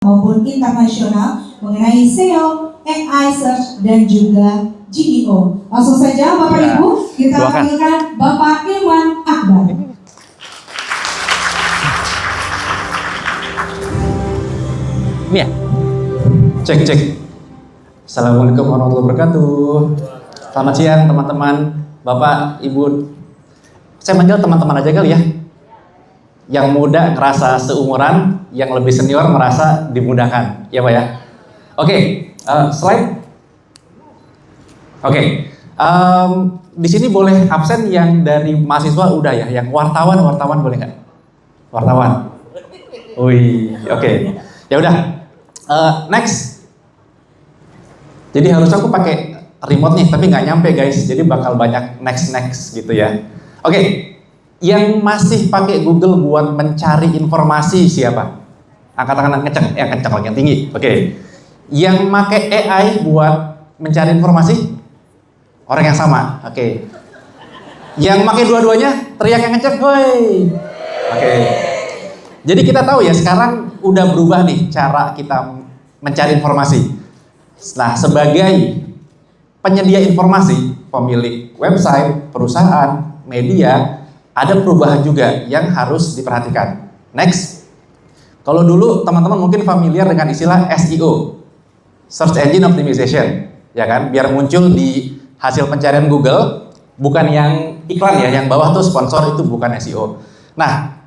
maupun internasional mengenai SEO, AI Search, dan juga GEO. Langsung saja Bapak Ibu, kita panggilkan Bapak Ilman Akbar. Ini ya? Cek. Assalamualaikum warahmatullahi wabarakatuh. Selamat siang teman-teman, Bapak, Ibu. Saya manggil teman-teman aja kali ya. Yang muda ngerasa seumuran, yang lebih senior merasa dimudahkan, ya Pak ya. Oke, slide. Oke, di sini boleh absen yang dari mahasiswa udah ya, yang wartawan boleh nggak? Wartawan. Wih, oke. Ya udah, next. Jadi harusnya aku pakai remote nih, tapi nggak nyampe guys. Jadi bakal banyak next gitu ya. Oke. Yang masih pakai Google buat mencari informasi siapa? Angkat tangan kencang, kencang lagi yang tinggi. Oke. Yang pakai AI buat mencari informasi? Orang yang sama. Oke. Yang pakai dua-duanya teriak yang kencang, woi. Oke. Jadi kita tahu ya sekarang udah berubah nih cara kita mencari informasi. Nah, sebagai penyedia informasi, pemilik website, perusahaan, media, ada perubahan juga yang harus diperhatikan. Next. Kalau dulu teman-teman mungkin familiar dengan istilah SEO, Search Engine Optimization, ya kan? Biar muncul di hasil pencarian Google, bukan yang iklan ya, yang bawah tuh sponsor, itu bukan SEO. Nah,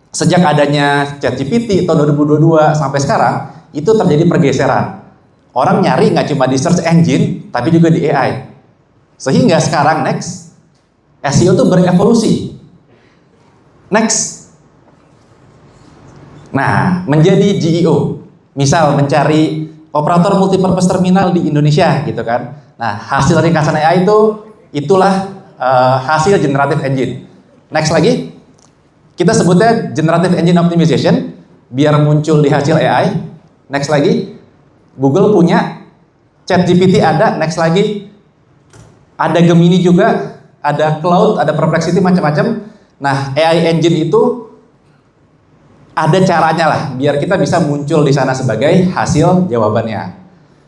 sejak adanya ChatGPT tahun 2022 sampai sekarang, itu terjadi pergeseran. Orang nyari nggak cuma di search engine, tapi juga di AI. Sehingga sekarang next, SEO tuh berevolusi. Next. Nah, menjadi GEO. Misal mencari operator multipurpose terminal di Indonesia gitu kan. Nah, hasil ringkasan AI itulah hasil generative engine. Next lagi. Kita sebutnya generative engine optimization biar muncul di hasil AI. Next lagi. Google punya, ChatGPT ada, next lagi. Ada Gemini juga, ada Cloud, ada Perplexity, macam-macam. Nah, AI engine itu ada caranya lah, biar kita bisa muncul di sana sebagai hasil jawabannya.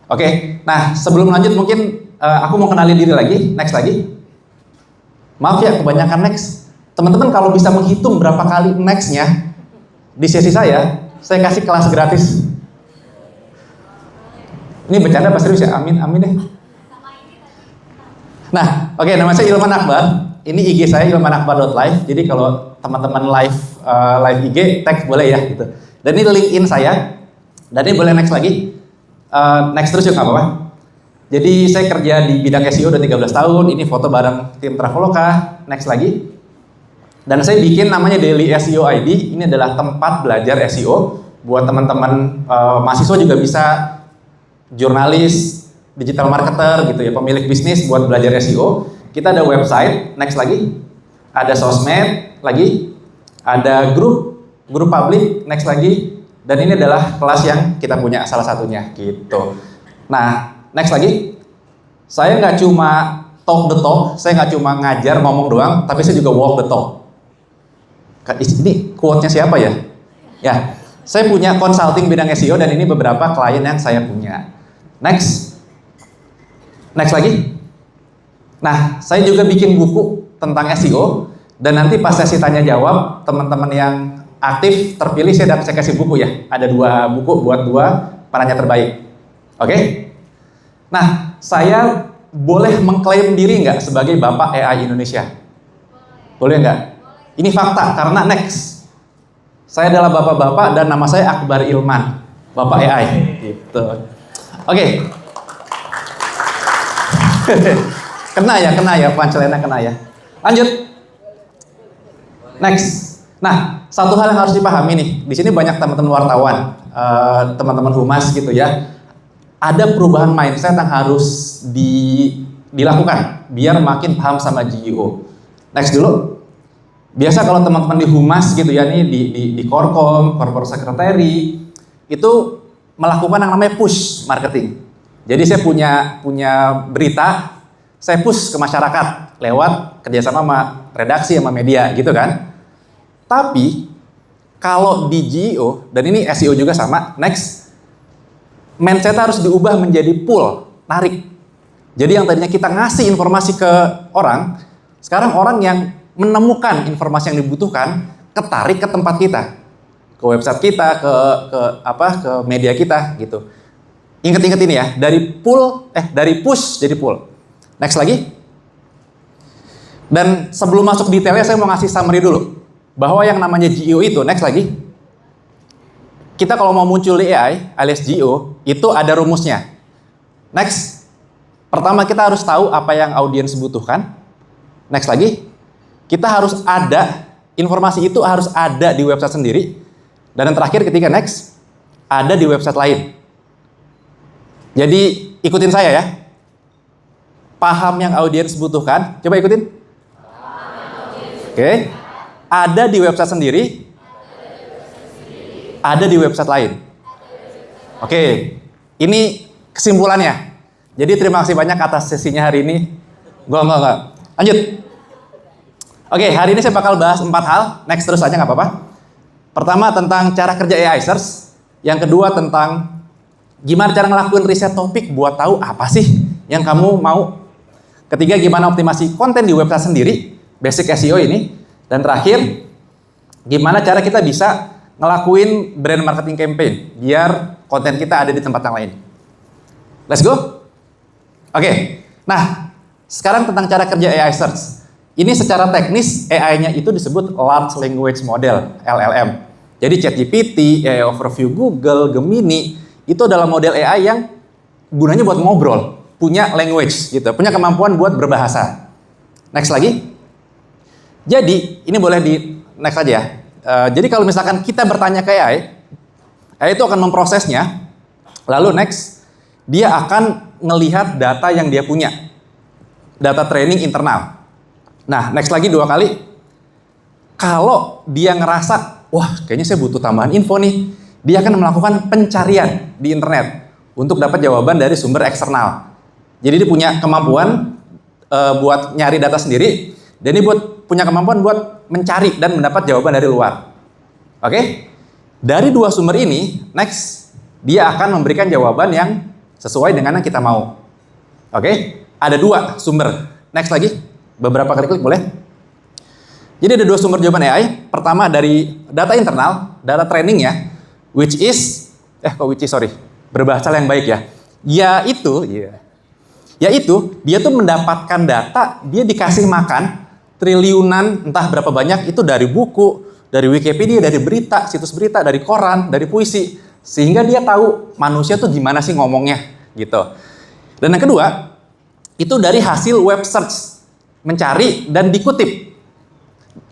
Oke, nah sebelum lanjut mungkin aku mau kenalin diri lagi, next lagi. Maaf ya, kebanyakan next. Teman-teman kalau bisa menghitung berapa kali next-nya di sesi saya kasih kelas gratis. Ini bercanda apa serius ya? Amin deh. Nah, oke, nama saya Ilman Akbar. Ini IG saya ilmanakbar.live. Jadi kalau teman-teman live IG tag boleh ya gitu. Dan ini LinkedIn saya. Dan ini boleh next lagi. Next terus juga nggak apa-apa. Jadi saya kerja di bidang SEO udah 13 tahun. Ini foto bareng tim Traveloka. Next lagi. Dan saya bikin namanya Daily SEO ID. Ini adalah tempat belajar SEO buat teman-teman mahasiswa juga bisa, jurnalis, digital marketer gitu ya, pemilik bisnis buat belajar SEO. Kita ada website, next lagi. Ada sosmed lagi. Ada grup publik, next lagi. Dan ini adalah kelas yang kita punya salah satunya gitu. Nah, next lagi. Saya nggak cuma talk the talk, saya nggak cuma ngajar ngomong doang, tapi saya juga walk the talk. Ini quote-nya siapa ya? Ya, saya punya consulting bidang SEO dan ini beberapa klien yang saya punya. Next lagi. Nah, saya juga bikin buku tentang SEO dan nanti pas sesi tanya jawab, teman-teman yang aktif terpilih saya kasih buku ya. Ada 2 buku buat 2 penanya terbaik. Oke? Nah, saya boleh mengklaim diri nggak sebagai Bapak AI Indonesia? Boleh nggak? Ini fakta karena next. Saya adalah bapak-bapak dan nama saya Akbar Ilman, Bapak AI. Gitu. Oke. Kena ya, punchline-nya kena ya. Lanjut. Next. Nah, satu hal yang harus dipahami nih, di sini banyak teman-teman wartawan, teman-teman humas gitu ya. Ada perubahan mindset yang harus dilakukan biar makin paham sama GEO. Next dulu. Biasa kalau teman-teman di humas gitu ya, nih di Korkom, Corporate Secretary, itu melakukan yang namanya push marketing. Jadi saya punya berita, saya push ke masyarakat lewat kerjasama sama redaksi sama media gitu kan. Tapi kalau di GEO dan ini SEO juga sama, next mindset harus diubah menjadi pull, narik. Jadi yang tadinya kita ngasih informasi ke orang, sekarang orang yang menemukan informasi yang dibutuhkan, ketarik ke tempat kita, ke website kita, ke media kita gitu. Ingat-ingat ini ya, dari push jadi pull. Next lagi. Dan sebelum masuk detailnya, saya mau ngasih summary dulu. Bahwa yang namanya GEO itu, next lagi. Kita kalau mau muncul di AI, alias GEO, itu ada rumusnya. Next. Pertama kita harus tahu apa yang audiens butuhkan. Next lagi. Kita harus ada, informasi itu harus ada di website sendiri. Dan yang terakhir ketika next, ada di website lain. Jadi ikutin saya ya. Paham yang audiens butuhkan, coba ikutin. Oke. Ada di website sendiri, ada di website lain. Oke. Ini kesimpulannya. Jadi terima kasih banyak atas sesinya hari ini. Enggak. Lanjut. Oke, hari ini saya bakal bahas 4 hal. Next terus aja nggak apa-apa. Pertama tentang cara kerja AI search. Yang kedua tentang gimana cara ngelakuin riset topik buat tahu apa sih yang kamu mau. Ketiga, gimana optimasi konten di website sendiri, basic SEO ini. Dan terakhir, gimana cara kita bisa ngelakuin brand marketing campaign biar konten kita ada di tempat yang lain. Let's go. Oke. Nah, sekarang tentang cara kerja AI search. Ini secara teknis AI-nya itu disebut Large Language Model, LLM. Jadi ChatGPT, AI Overview Google, Gemini, itu adalah model AI yang gunanya buat ngobrol, punya language gitu, punya kemampuan buat berbahasa. Next lagi. Jadi, ini boleh di next aja ya. Jadi kalau misalkan kita bertanya ke AI itu akan memprosesnya, lalu next, dia akan ngelihat data yang dia punya, data training internal. Nah, next lagi 2 kali. Kalau dia ngerasa, wah kayaknya saya butuh tambahan info nih, dia akan melakukan pencarian di internet untuk dapat jawaban dari sumber eksternal. Jadi dia punya kemampuan buat nyari data sendiri, dan dia punya kemampuan buat mencari dan mendapat jawaban dari luar. Oke? Dari 2 sumber ini, next, dia akan memberikan jawaban yang sesuai dengan yang kita mau. Oke? Ada 2 sumber. Next lagi. Beberapa kali klik boleh. Jadi ada 2 sumber jawaban AI. Pertama dari data internal, data training ya, berbahasa yang baik ya. Yaitu dia tuh mendapatkan data, dia dikasih makan triliunan, entah berapa banyak, itu dari buku, dari Wikipedia, dari berita, situs berita, dari koran, dari puisi, sehingga dia tahu manusia tuh gimana sih ngomongnya gitu. Dan yang kedua, itu dari hasil web search, mencari dan dikutip.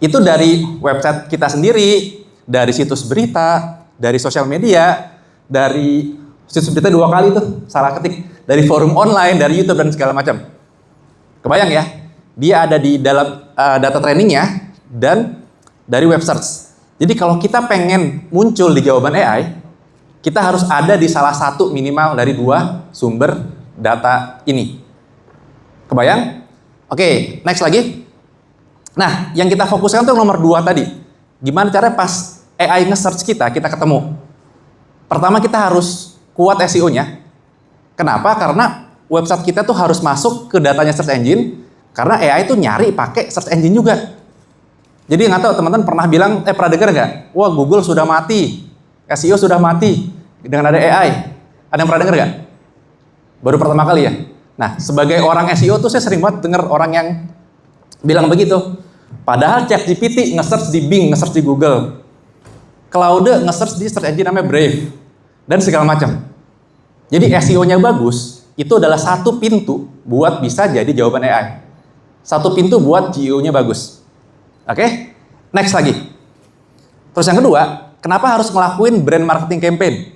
Itu dari website kita sendiri, dari situs berita, dari sosial media, dari situs berita 2 kali tuh salah ketik, dari forum online, dari YouTube dan segala macam. Kebayang ya? Dia ada di dalam data trainingnya dan dari web search. Jadi kalau kita pengen muncul di jawaban AI, kita harus ada di salah satu minimal dari 2 sumber data ini. Kebayang? Oke, next lagi. Nah, yang kita fokuskan tuh nomor 2 tadi. Gimana caranya pas AI nge-search kita ketemu. Pertama kita harus kuat SEO-nya. Kenapa? Karena website kita tuh harus masuk ke datanya search engine, karena AI tuh nyari pakai search engine juga. Jadi nggak tahu teman-teman pernah dengar nggak? Wah, Google sudah mati, SEO sudah mati dengan ada AI. Ada yang pernah dengar nggak? Baru pertama kali ya. Nah, sebagai orang SEO tuh saya sering banget dengar orang yang bilang begitu. Padahal ChatGPT nge-search di Bing, nge-search di Google. Claude nge-search di search engine namanya Brave. Dan segala macam. Jadi SEO-nya bagus, itu adalah satu pintu buat bisa jadi jawaban AI. Satu pintu buat GEO-nya bagus. Oke? Next lagi. Terus yang kedua, kenapa harus ngelakuin brand marketing campaign?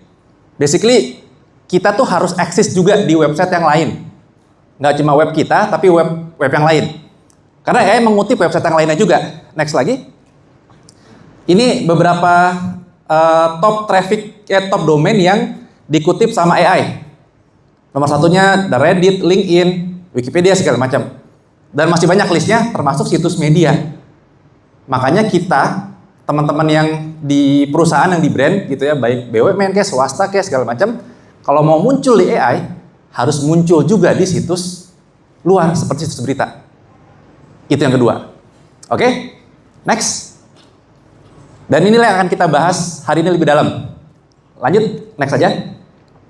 Basically, kita tuh harus eksis juga di website yang lain. Nggak cuma web kita, tapi web yang lain. Karena AI mengutip website yang lainnya juga. Next lagi. Ini beberapa top traffic, top domain yang dikutip sama AI. Nomor satunya The Reddit, LinkedIn, Wikipedia, segala macam. Dan masih banyak listnya, termasuk situs media. Makanya kita, teman-teman yang di perusahaan, yang di brand gitu ya, baik BUMN, swasta, segala macam, Kalau mau muncul di AI, harus muncul juga di situs luar seperti situs berita. Itu yang kedua. Oke? Next. Dan inilah yang akan kita bahas hari ini lebih dalam. Lanjut, next saja.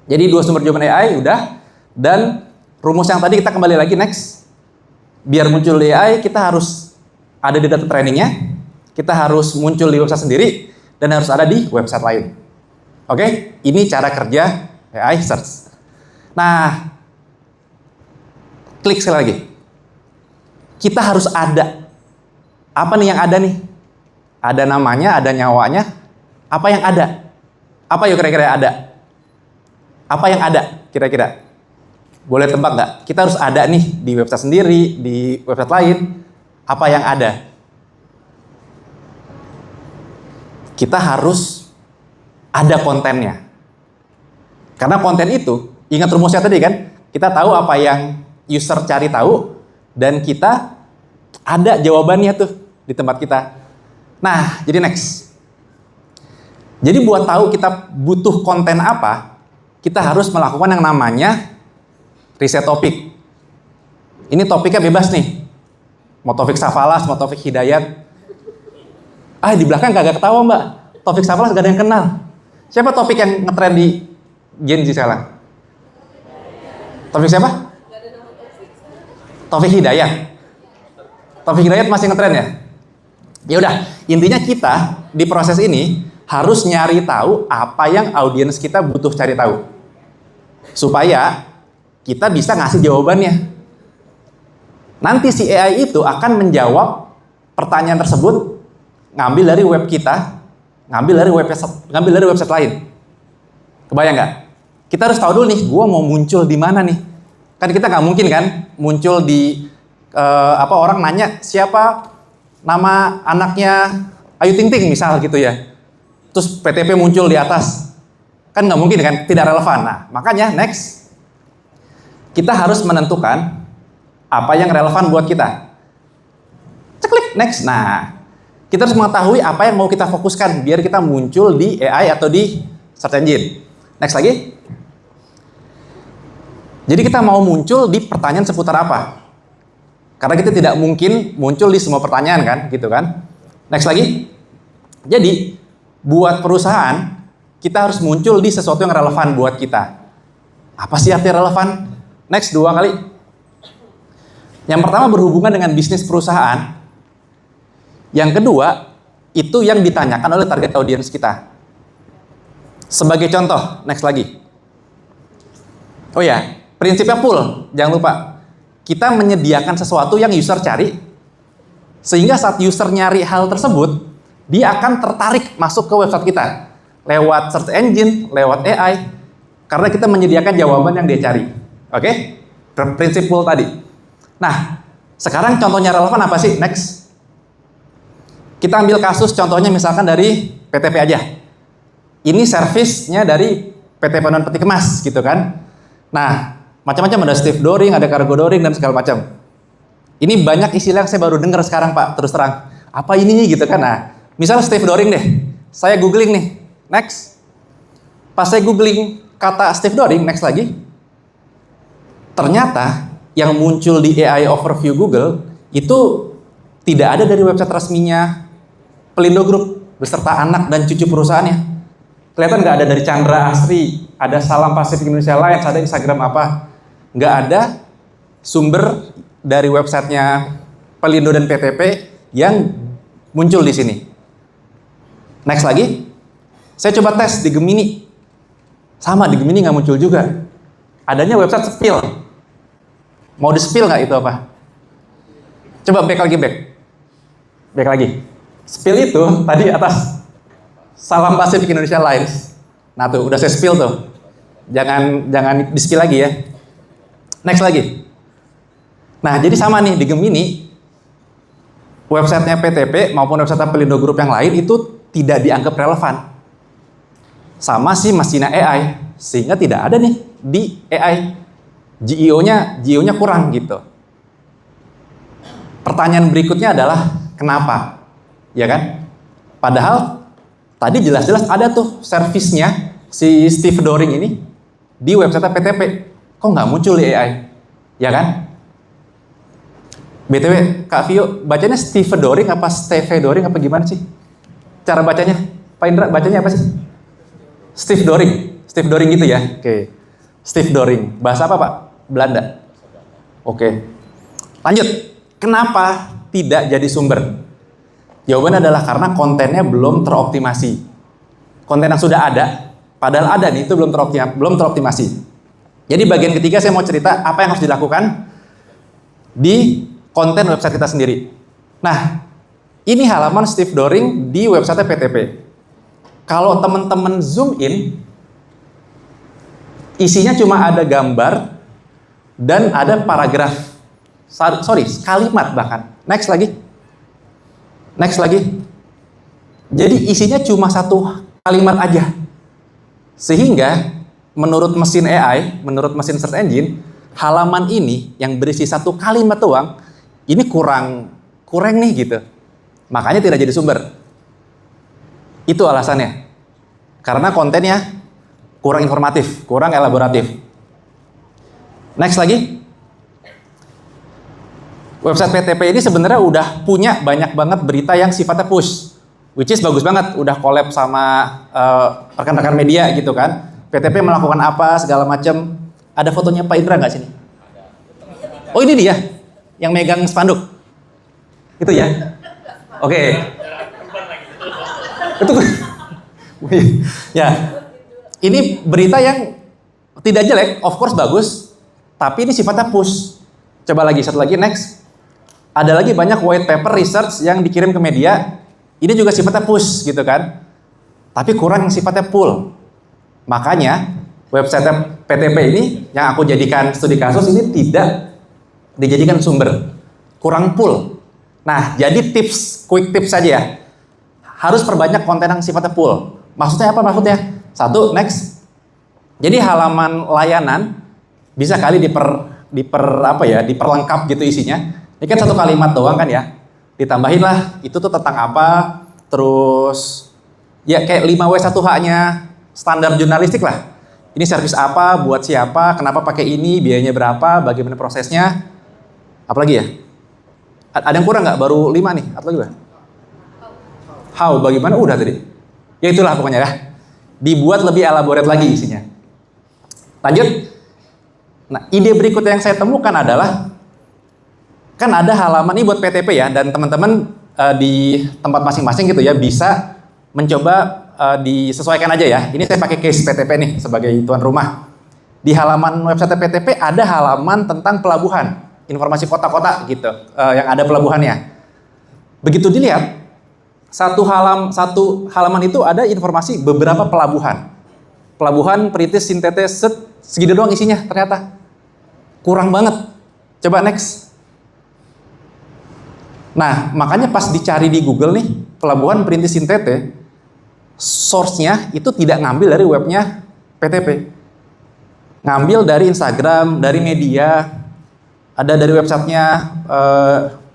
Jadi 2 sumber jawaban AI udah, dan rumus yang tadi kita kembali lagi next. Biar muncul di AI, kita harus ada di data trainingnya, kita harus muncul di website sendiri, dan harus ada di website lain. Oke? Ini cara kerja AI search. Nah, klik sekali lagi. Kita harus ada. Apa nih yang ada nih? Ada namanya, ada nyawanya. Apa yang ada? Apa yuk kira-kira yang ada? Apa yang ada kira-kira? Boleh tebak nggak? Kita harus ada nih di website sendiri, di website lain. Apa yang ada? Kita harus ada kontennya. Karena konten itu, ingat rumusnya tadi kan? Kita tahu apa yang user cari tahu, dan kita ada jawabannya tuh di tempat kita. Nah, jadi next. Jadi buat tahu kita butuh konten apa, kita harus melakukan yang namanya riset topik. Ini topiknya bebas nih. Mau topik Safalas, mau topik Hidayat. Di belakang kagak ketawa mbak. Topik Safalas gak ada yang kenal. Siapa topik yang ngetrend di Gen Z sekarang? Topik siapa? Taufik Hidayat. Taufik Hidayat masih ngetren ya? Ya udah, intinya kita di proses ini harus nyari tahu apa yang audiens kita butuh cari tahu. Supaya kita bisa ngasih jawabannya. Nanti si AI itu akan menjawab pertanyaan tersebut, ngambil dari web kita, ngambil dari website lain. Kebayang nggak? Kita harus tahu dulu nih, gua mau muncul di mana nih? Kan kita nggak mungkin kan muncul di orang nanya siapa nama anaknya Ayu Ting Ting misal gitu ya. Terus PTP muncul di atas. Kan nggak mungkin kan, tidak relevan. Nah, makanya next kita harus menentukan apa yang relevan buat kita. Ceklik next. Nah, kita harus mengetahui apa yang mau kita fokuskan biar kita muncul di AI atau di search engine. Next lagi. Jadi kita mau muncul di pertanyaan seputar apa? Karena kita tidak mungkin muncul di semua pertanyaan kan, gitu kan? Next lagi. Jadi, buat perusahaan, kita harus muncul di sesuatu yang relevan buat kita. Apa sih arti relevan? Next, 2 kali. Yang pertama berhubungan dengan bisnis perusahaan. Yang kedua, itu yang ditanyakan oleh target audiens kita. Sebagai contoh, next lagi. Oh ya, prinsipnya pull, jangan lupa. Kita menyediakan sesuatu yang user cari, sehingga saat user nyari hal tersebut, dia akan tertarik masuk ke website kita. Lewat search engine, lewat AI, karena kita menyediakan jawaban yang dia cari. Oke? Prinsip pull tadi. Nah, sekarang contohnya relevan apa sih? Next. Kita ambil kasus contohnya misalkan dari PTP aja. Ini servisnya dari PT Penuhan Peti Kemas, gitu kan? Nah, macam-macam, ada Steve Doring, ada Cargo Doring, dan segala macam. Ini banyak istilah yang saya baru dengar sekarang Pak, terus terang. Apa ini gitu kan? Nah, misalnya Steve Doring deh, saya googling nih, next. Pas saya googling kata Steve Doring, next lagi. Ternyata yang muncul di AI Overview Google, itu tidak ada dari website resminya Pelindo Group, beserta anak dan cucu perusahaannya. Kelihatan nggak ada dari Chandra Asri, ada Salam Pasifik Indonesia Alliance, ada Instagram apa. Nggak ada sumber dari websitenya Pelindo dan PTP yang muncul di sini. Next lagi, saya coba tes di Gemini. Sama, di Gemini nggak muncul juga. Adanya website Spill. Mau di-spill nggak itu apa? Coba back lagi. Spill itu tadi atas Salam Pasifik Indonesia Alliance. Nah tuh, udah saya spill tuh. Jangan di-spill lagi ya. Next lagi. Nah, jadi sama nih di Gemini, websitenya PTP maupun website Pelindo Group yang lain itu tidak dianggap relevan. Sama si Masina AI, sehingga tidak ada nih di AI. GEO-nya kurang gitu. Pertanyaan berikutnya adalah kenapa? Ya kan? Padahal tadi jelas-jelas ada tuh servisnya si Steve Doring ini di website PTP. Kok nggak muncul di AI? Ya kan? BTW, Kak Vio, bacanya Steve Doring apa Steve Doring apa gimana sih? Cara bacanya? Pak Indra, bacanya apa sih? Steve Doring. Steve Doring gitu ya? Oke. Steve Doring. Bahasa apa Pak? Belanda. Oke. Lanjut. Kenapa tidak jadi sumber? Jawabannya adalah karena kontennya belum teroptimasi. Konten yang sudah ada, padahal ada nih, itu belum teroptimasi. Jadi bagian ketiga saya mau cerita apa yang harus dilakukan di konten website kita sendiri. Nah, ini halaman Steve Doring di website PTP. Kalau teman-teman zoom in, isinya cuma ada gambar dan ada paragraf. Sorry, kalimat bahkan. Next lagi. Jadi isinya cuma satu kalimat aja. Sehingga menurut mesin AI, menurut mesin search engine, halaman ini yang berisi satu kalimat doang, ini kurang nih gitu. Makanya tidak jadi sumber. Itu alasannya. Karena kontennya kurang informatif, kurang elaboratif. Next lagi. Website PTP ini sebenarnya udah punya banyak banget berita yang sifatnya push. Which is bagus banget, udah collab sama rekan-rekan media gitu kan. PTP melakukan apa, segala macam. Ada fotonya Pak Indra nggak sini? Oh ini dia, yang megang spanduk. Itu ya? Oke. Itu ya. Ini berita yang tidak jelek, of course bagus, tapi ini sifatnya push. Coba lagi, satu lagi, next. Ada lagi banyak white paper research yang dikirim ke media, ini juga sifatnya push gitu kan. Tapi kurang sifatnya pull. Makanya website PTP ini yang aku jadikan studi kasus ini tidak dijadikan sumber. Kurang pull. Nah, jadi quick tips saja ya. Harus perbanyak konten yang sifatnya pull. Maksudnya apa maksudnya? Satu, next. Jadi halaman layanan bisa kali diperlengkap gitu isinya. Ini kan satu kalimat doang kan ya. Ditambahin lah itu tuh tentang apa. Terus ya kayak 5W1H-nya standar jurnalistik lah. Ini servis apa, buat siapa, kenapa pakai ini, biayanya berapa, bagaimana prosesnya. Apalagi ya? Ada yang kurang nggak? Baru 5 nih. Atau juga? How, bagaimana? Udah tadi. Ya itulah pokoknya ya. Dibuat lebih elaborate lagi isinya. Lanjut. Nah, ide berikutnya yang saya temukan adalah kan ada halaman ini buat PTP ya, dan teman-teman di tempat masing-masing gitu ya bisa mencoba disesuaikan aja ya. Ini saya pakai case PTP nih sebagai tuan rumah. Di halaman website PTP ada halaman tentang pelabuhan, informasi kota-kota gitu, yang ada pelabuhannya. Begitu dilihat, satu halaman itu ada informasi beberapa pelabuhan. Pelabuhan, Perintis, Sintetes, segitu doang isinya ternyata. Kurang banget. Coba next. Nah, makanya pas dicari di Google nih, pelabuhan Perintis Sintete, source-nya itu tidak ngambil dari webnya PTP. Ngambil dari Instagram, dari media, ada dari websitenya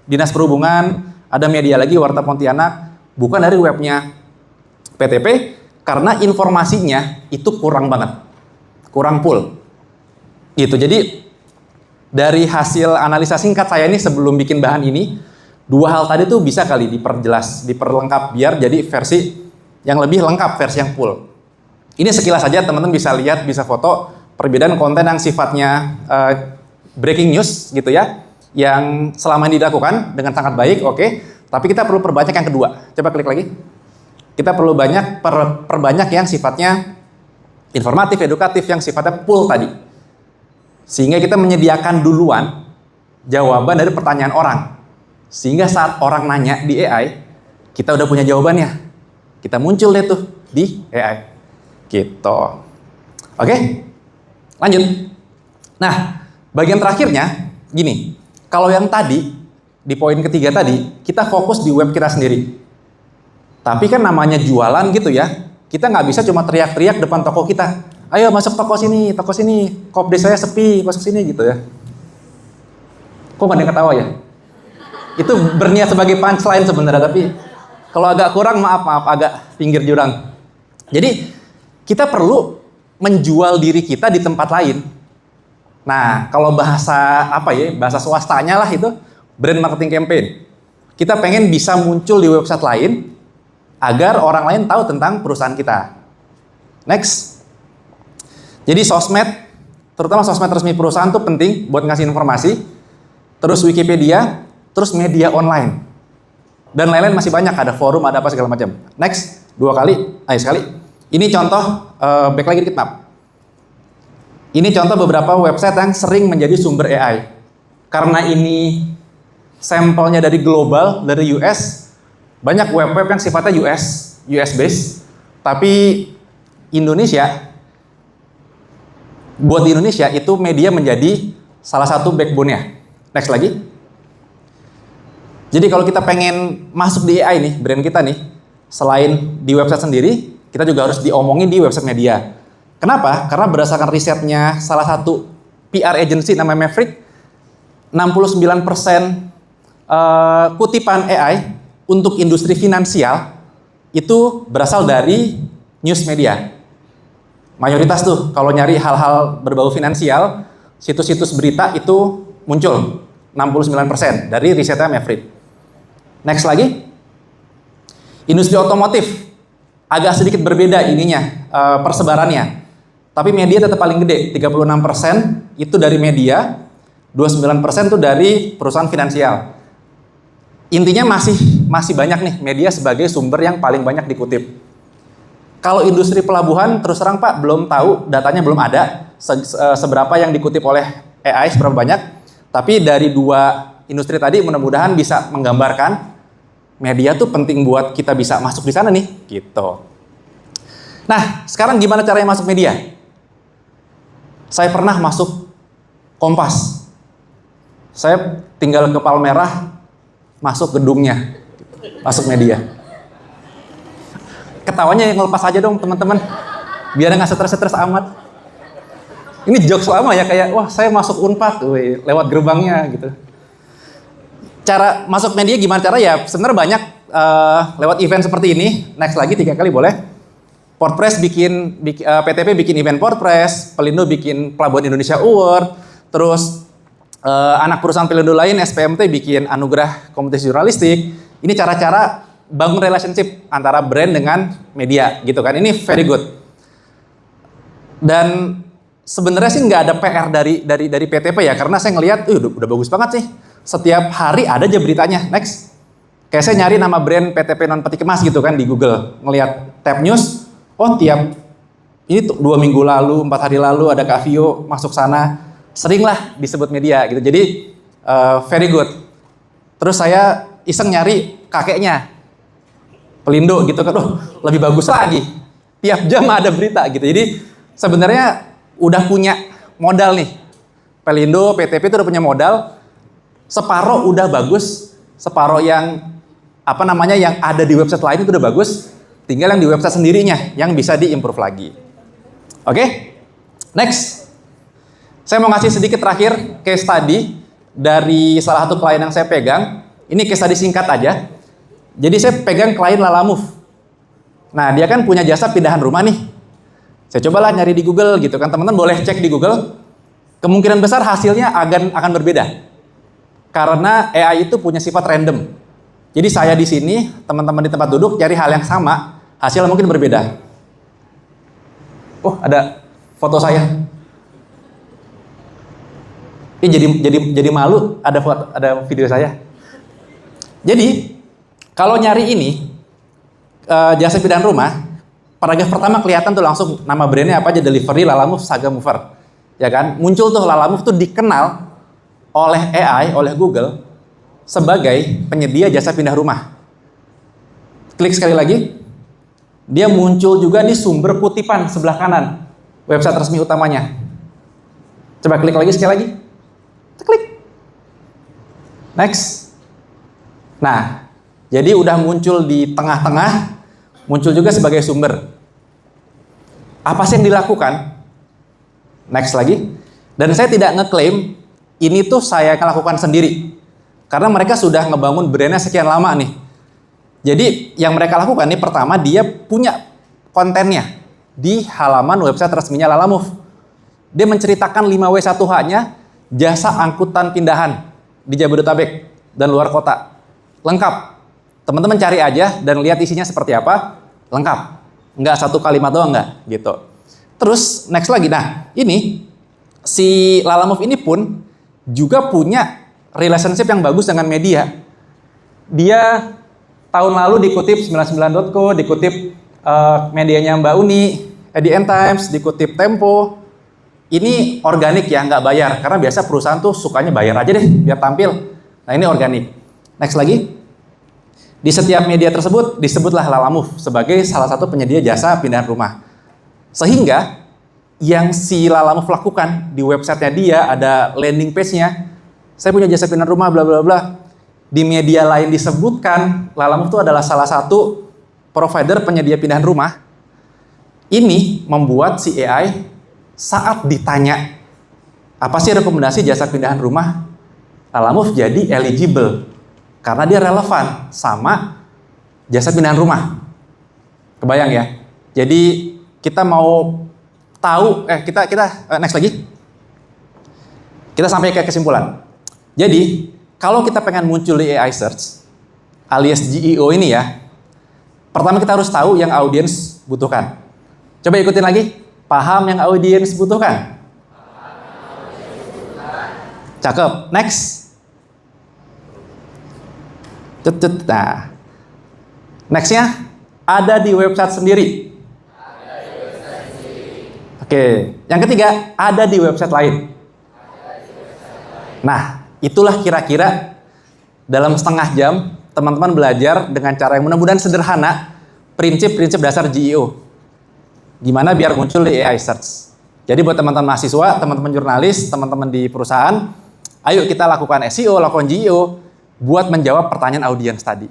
Dinas Perhubungan, ada media lagi Warta Pontianak, bukan dari webnya PTP, karena informasinya itu kurang banget, kurang full. Gitu. Jadi dari hasil analisa singkat saya ini sebelum bikin bahan ini, dua hal tadi tuh bisa kali diperlengkap biar jadi versi yang lebih lengkap, versi yang full. Ini sekilas saja teman-teman bisa lihat, bisa foto perbedaan konten yang sifatnya breaking news gitu ya, yang selama ini dilakukan dengan sangat baik, oke. Tapi kita perlu perbanyak yang kedua. Coba klik lagi. Kita perlu perbanyak yang sifatnya informatif, edukatif, yang sifatnya full tadi. Sehingga kita menyediakan duluan jawaban dari pertanyaan orang. Sehingga saat orang nanya di AI, kita udah punya jawabannya. Kita muncul deh tuh di AI. Gitu. Oke? Lanjut. Nah, bagian terakhirnya gini. Kalau yang tadi, di poin ketiga tadi, kita fokus di web kita sendiri. Tapi kan namanya jualan gitu ya. Kita nggak bisa cuma teriak-teriak depan toko kita. Ayo masuk toko sini, kopdes saya sepi, masuk sini gitu ya. Kok nggak ada yang ketawa ya? Itu berniat sebagai punchline sebenarnya, tapi kalau agak kurang maaf agak pinggir jurang. Jadi kita perlu menjual diri kita di tempat lain. Nah, kalau bahasa apa ya, bahasa swastanya lah itu brand marketing campaign. Kita pengen bisa muncul di website lain agar orang lain tahu tentang perusahaan kita. Next. Jadi sosmed, terutama sosmed resmi perusahaan tuh penting buat ngasih informasi. Terus Wikipedia, terus media online. Dan lain-lain masih banyak, ada forum, ada apa segala macam. Next, sekali. Ini contoh, back lagi dikit maaf. Ini contoh beberapa website yang sering menjadi sumber AI. Karena ini sampelnya dari global, dari US, banyak web-web yang sifatnya US based, tapi Indonesia, buat di Indonesia itu media menjadi salah satu backbone-nya. Next lagi. Jadi kalau kita pengen masuk di AI nih, brand kita nih, selain di website sendiri, kita juga harus diomongin di website media. Kenapa? Karena berdasarkan risetnya salah satu PR agency namanya Maverick, 69% kutipan AI untuk industri finansial itu berasal dari news media. Mayoritas tuh kalau nyari hal-hal berbau finansial, situs-situs berita itu muncul 69% dari risetnya Maverick. Next lagi. Industri otomotif agak sedikit berbeda ininya, persebarannya. Tapi media tetap paling gede, 36% itu dari media, 29% itu dari perusahaan finansial. Intinya masih banyak nih media sebagai sumber yang paling banyak dikutip. Kalau industri pelabuhan terus terang Pak belum tahu, datanya belum ada seberapa yang dikutip oleh AI, seberapa banyak. Tapi dari dua industri tadi mudah-mudahan bisa menggambarkan media tuh penting buat kita bisa masuk di sana nih, gitu. Nah, sekarang gimana caranya masuk media? Saya pernah masuk Kompas. Saya tinggal ke Palmerah, masuk gedungnya, masuk media. Ketawanya yang lepas aja dong teman-teman, biar nggak stres-stres amat. Ini jokes lama ya, kayak wah saya masuk Unpad, lewat gerbangnya gitu. Cara masuk media gimana cara ya? Sebenarnya banyak, lewat event seperti ini. Next lagi 3 kali boleh. Portpress PTP bikin event Portpress, Pelindo bikin Pelabuhan Indonesia Award, terus anak perusahaan Pelindo lain SPMT bikin anugerah kompetisi jurnalistik. Ini cara-cara bangun relationship antara brand dengan media gitu kan. Ini very good. Dan sebenarnya sih nggak ada PR dari PTP ya, karena saya ngelihat udah bagus banget sih. Setiap hari ada aja beritanya. Next. Kayak saya nyari nama brand PTP non peti kemas gitu kan di Google, ngelihat tab news. Oh ini 2 minggu lalu, 4 hari lalu ada Kak Vio masuk sana, sering lah disebut media gitu. Jadi very good. Terus saya iseng nyari kakeknya Pelindo gitu kan, lebih bagus lagi. Tiap jam ada berita gitu. Jadi sebenarnya udah punya modal nih. Pelindo, PTP itu udah punya modal. Separoh udah bagus, separoh yang yang ada di website lain itu udah bagus. Tinggal yang di website sendirinya yang bisa diimprove lagi. Oke? Next. Saya mau ngasih sedikit terakhir case study dari salah satu klien yang saya pegang. Ini case study singkat aja. Jadi saya pegang klien Lalamove. Nah, dia kan punya jasa pindahan rumah nih. Saya cobalah nyari di Google gitu kan. Teman-teman boleh cek di Google. Kemungkinan besar hasilnya akan berbeda. Karena AI itu punya sifat random. Jadi saya di sini, teman-teman di tempat duduk cari hal yang sama, hasilnya mungkin berbeda. Oh, ada foto saya. Ini jadi malu ada video saya. Jadi kalau nyari ini jasa pindahan rumah, paragraf pertama kelihatan tuh langsung nama brandnya apa aja, Delivery, Lalamove, Saga Mover. Ya kan? Muncul tuh Lalamove tuh dikenal oleh AI, oleh Google sebagai penyedia jasa pindah rumah. Klik sekali lagi. Dia muncul juga di sumber kutipan sebelah kanan website resmi utamanya. Coba klik lagi sekali lagi. Klik. Next. Nah, jadi udah muncul di tengah-tengah, muncul juga sebagai sumber. Apa sih yang dilakukan? Next lagi. Dan saya tidak ngeklaim ini tuh saya lakukan sendiri. Karena mereka sudah ngebangun brandnya sekian lama nih. Jadi yang mereka lakukan nih, pertama dia punya kontennya. di halaman website resminya Lalamove. Dia menceritakan 5W1H-nya jasa angkutan pindahan di Jabodetabek dan luar kota. Lengkap. Teman-teman cari aja dan lihat isinya seperti apa. Lengkap. Nggak satu kalimat doang, nggak gitu. Terus next lagi. Nah, ini si Lalamove ini pun juga punya relationship yang bagus dengan media. Dia tahun lalu dikutip 99.co, dikutip medianya Mbak Uni, ADN Times, dikutip Tempo. Ini organik ya, nggak bayar. Karena biasa perusahaan tuh sukanya bayar aja deh biar tampil. Nah ini organik. Next lagi. Di setiap media tersebut disebutlah Lalamove sebagai salah satu penyedia jasa pindahan rumah. Sehingga yang si Lalamove lakukan di websitenya dia ada landing page-nya. Saya punya jasa pindahan rumah bla bla bla. Di media lain disebutkan Lalamove itu adalah salah satu provider penyedia pindahan rumah. Ini membuat si AI saat ditanya apa sih rekomendasi jasa pindahan rumah, Lalamove jadi eligible karena dia relevan sama jasa pindahan rumah. Kebayang ya? Jadi kita mau tahu, kita next lagi. Kita sampai ke kesimpulan. Jadi kalau kita pengen muncul di AI search alias GEO ini ya, pertama kita harus tahu yang audiens butuhkan. Coba ikutin lagi. Paham yang audiens butuhkan. Cakep. Next. Nah. Nextnya ada di website sendiri. Oke. Yang ketiga ada di website lain. Nah, itulah kira-kira dalam setengah jam teman-teman belajar dengan cara yang mudah-mudahan sederhana prinsip-prinsip dasar GEO. Gimana biar muncul di AI search. Jadi buat teman-teman mahasiswa, teman-teman jurnalis, teman-teman di perusahaan, ayo kita lakukan SEO, lakukan GEO buat menjawab pertanyaan audiens tadi.